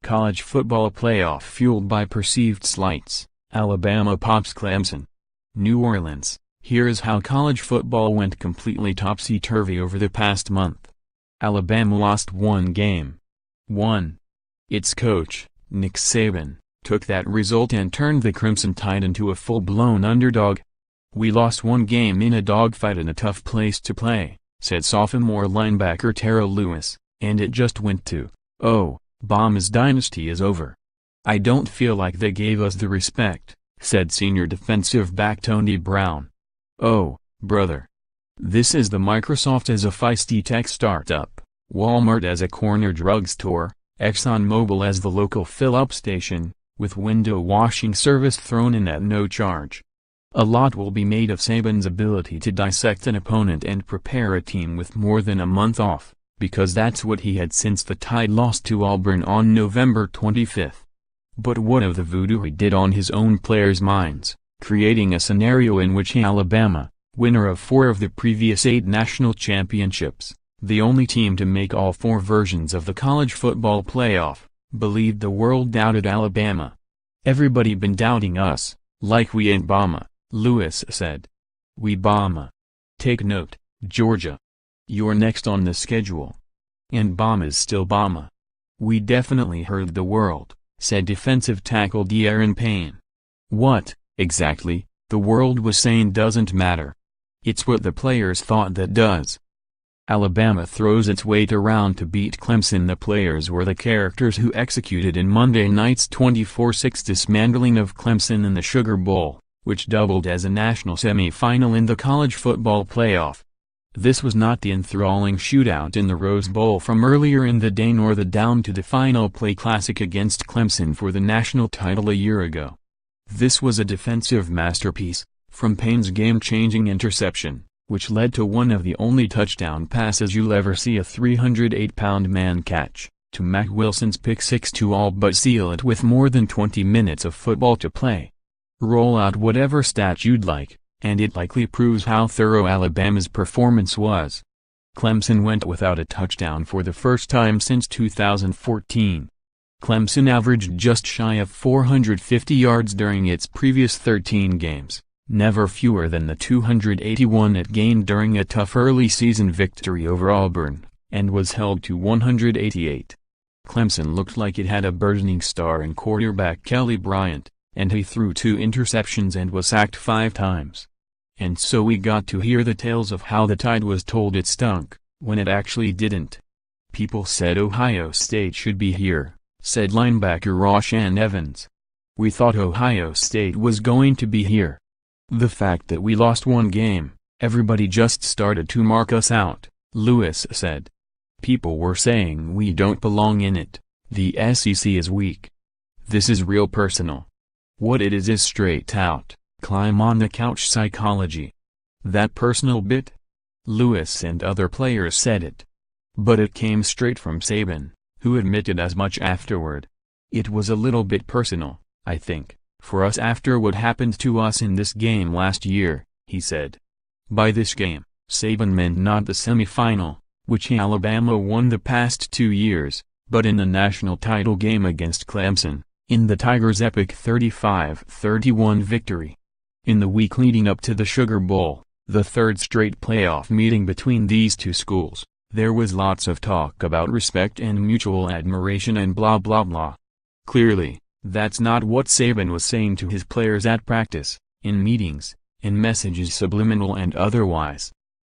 College football playoff fueled by perceived slights, Alabama pops Clemson. New Orleans, here's how college football went completely topsy-turvy over the past month. Alabama lost one game. 1. Its coach, Nick Saban, took that result and turned the Crimson Tide into a full-blown underdog. "We lost one game in a dogfight in a tough place to play," said sophomore linebacker Terrell Lewis, "and it just went to, oh, Bama's dynasty is over. I don't feel like they gave us the respect," said senior defensive back Tony Brown. "Oh, brother. This is the Microsoft as a feisty tech startup, Walmart as a corner drugstore, Exxon Mobil as the local fill-up station, with window washing service thrown in at no charge. A lot will be made of Saban's ability to dissect an opponent and prepare a team with more than a month off, because that's what he had since the Tide lost to Auburn on November 25. But what of the voodoo he did on his own players' minds, creating a scenario in which Alabama, winner of 4 of the previous 8 national championships, the only team to make all 4 versions of the college football playoff, believed the world doubted Alabama. "Everybody been doubting us, like we ain't Bama," Lewis said. "We Bama. Take note, Georgia. You're next on the schedule. And Bama's still Bama. We definitely heard the world," said defensive tackle De'Aaron Payne. What, exactly, the world was saying doesn't matter. It's what the players thought that does. Alabama throws its weight around to beat Clemson. The players were the characters who executed in Monday night's 24-6 dismantling of Clemson in the Sugar Bowl, which doubled as a national semi-final in the college football playoff. This was not the enthralling shootout in the Rose Bowl from earlier in the day nor the down-to-the-final-play classic against Clemson for the national title a year ago. This was a defensive masterpiece, from Payne's game-changing interception, which led to one of the only touchdown passes you'll ever see a 308-pound man catch, to Mack Wilson's pick-six to all but seal it with more than 20 minutes of football to play. Roll out whatever stat you'd like, and it likely proves how thorough Alabama's performance was. Clemson went without a touchdown for the first time since 2014. Clemson averaged just shy of 450 yards during its previous 13 games, never fewer than the 281 it gained during a tough early-season victory over Auburn, and was held to 188. Clemson looked like it had a burgeoning star in quarterback Kelly Bryant, and he threw 2 interceptions and was sacked 5 times. And so we got to hear the tales of how the Tide was told it stunk, when it actually didn't. "People said Ohio State should be here," said linebacker Rashaan Evans. "We thought Ohio State was going to be here. The fact that we lost one game, everybody just started to mark us out," Lewis said. "People were saying we don't belong in it, the SEC is weak. This is real personal. What it is straight out, climb on the couch psychology. That personal bit?" Lewis and other players said it. But it came straight from Saban, who admitted as much afterward. "It was a little bit personal, I think, for us after what happened to us in this game last year," he said. By this game, Saban meant not the semifinal, which Alabama won the past 2 years, but in the national title game against Clemson, in the Tigers' epic 35-31 victory. In the week leading up to the Sugar Bowl, the 3rd straight playoff meeting between these 2 schools, there was lots of talk about respect and mutual admiration and blah blah blah. Clearly, that's not what Saban was saying to his players at practice, in meetings, in messages subliminal and otherwise.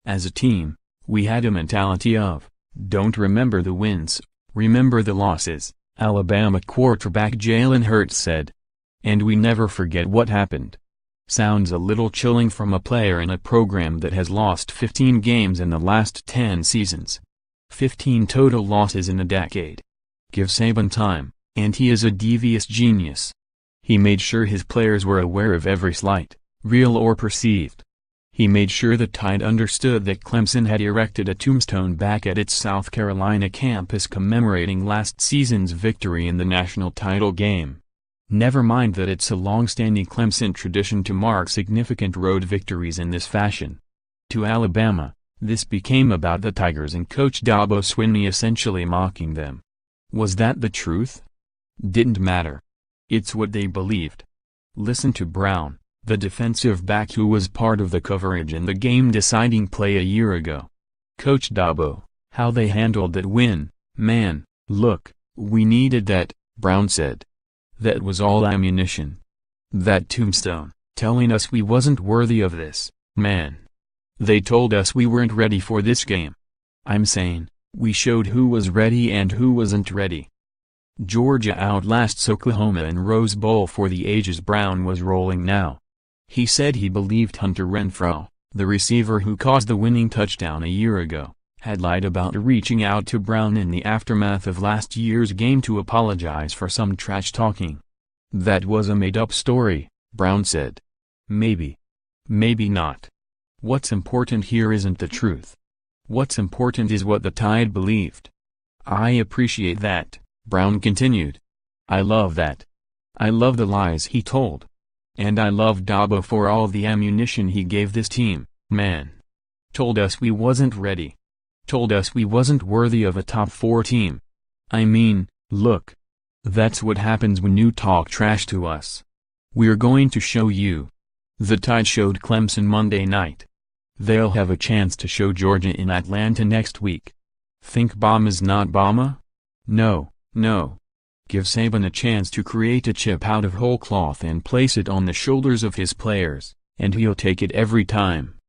As a team, we had a mentality of, don't remember the wins, remember the losses, Alabama quarterback Jalen Hurts said. And we never forget what happened. Sounds a little chilling from a player in a program that has lost 15 games in the last 10 seasons. 15 total losses in a decade. Give Saban time, and he is a devious genius. He made sure his players were aware of every slight, real or perceived. He made sure the Tide understood that Clemson had erected a tombstone back at its South Carolina campus commemorating last season's victory in the national title game. Never mind that it's a long-standing Clemson tradition to mark significant road victories in this fashion. To Alabama, this became about the Tigers and Coach Dabo Swinney essentially mocking them. Was that the truth? Didn't matter. It's what they believed. Listen to Brown, the defensive back who was part of the coverage in the game-deciding play a year ago. Coach Dabo, how they handled that win, man, look, we needed that, Brown said. That was all ammunition. That tombstone, telling us we wasn't worthy of this, man. They told us we weren't ready for this game. I'm saying, we showed who was ready and who wasn't ready. Georgia outlasts Oklahoma in Rose Bowl for the ages. Brown was rolling now. He said he believed Hunter Renfrow, the receiver who caused the winning touchdown a year ago, had lied about reaching out to Brown in the aftermath of last year's game to apologize for some trash talking. That was a made-up story, Brown said. Maybe. Maybe not. What's important here isn't the truth. What's important is what the Tide believed. I appreciate that, Brown continued. I love that. I love the lies he told. And I love Dabo for all the ammunition he gave this team, man. Told us we wasn't ready. Told us we wasn't worthy of a top 4 team. I mean, look. That's what happens when you talk trash to us. We're going to show you. The Tide showed Clemson Monday night. They'll have a chance to show Georgia in Atlanta next week. Think Bama's not Bama? No, no. Give Saban a chance to create a chip out of whole cloth and place it on the shoulders of his players, and he'll take it every time.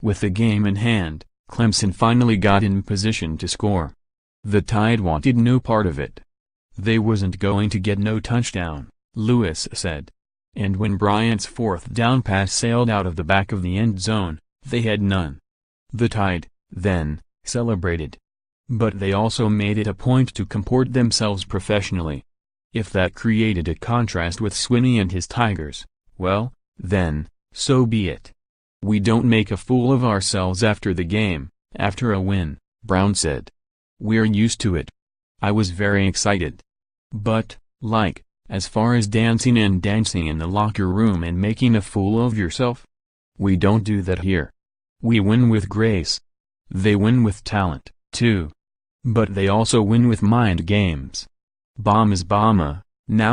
With the game in hand, Clemson finally got in position to score. The Tide wanted no part of it. They wasn't going to get no touchdown, Lewis said. And when Bryant's 4th down pass sailed out of the back of the end zone, they had none. The Tide, then, celebrated. But they also made it a point to comport themselves professionally. If that created a contrast with Swinney and his Tigers, well, then, so be it. We don't make a fool of ourselves after the game, after a win, Brown said. We're used to it. I was very excited. But, like, as far as dancing in the locker room and making a fool of yourself? We don't do that here. We win with grace. They win with talent, too. But they also win with mind games. Bama's Bama, now